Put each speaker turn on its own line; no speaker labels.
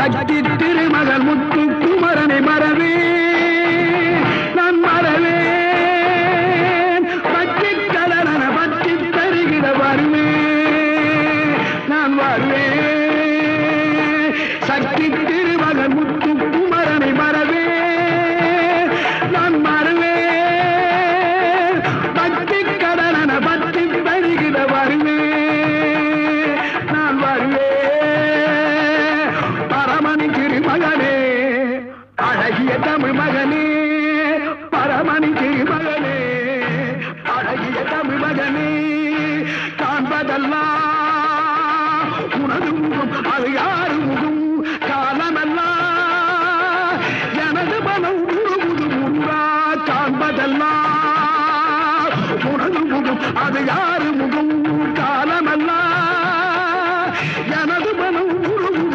சக்தி திருமகள் முத்து குமரனை மறவே நான் மறவேன் பற்றி கடன பற்றி தருகிற வருவேன் நான் வருவேன் சக்தி திருமகள் முத்து குமரனை மறவே நான் மறவேன் பற்றி கடன பற்றி தருகிற வருவேன் நான் வருவேன் பரமணி திருமகனே அழகிய தமிழ் மகனே பரமணி திருமகனே அழகிய தமிழ் மகனே காண்பதெல்லாம் உனது முகம் அது யாரு முகம் காலமெல்லாம் எனது மனம் உருகுது முருகா காண்பதெல்லாம் உனது முகம் அது யார்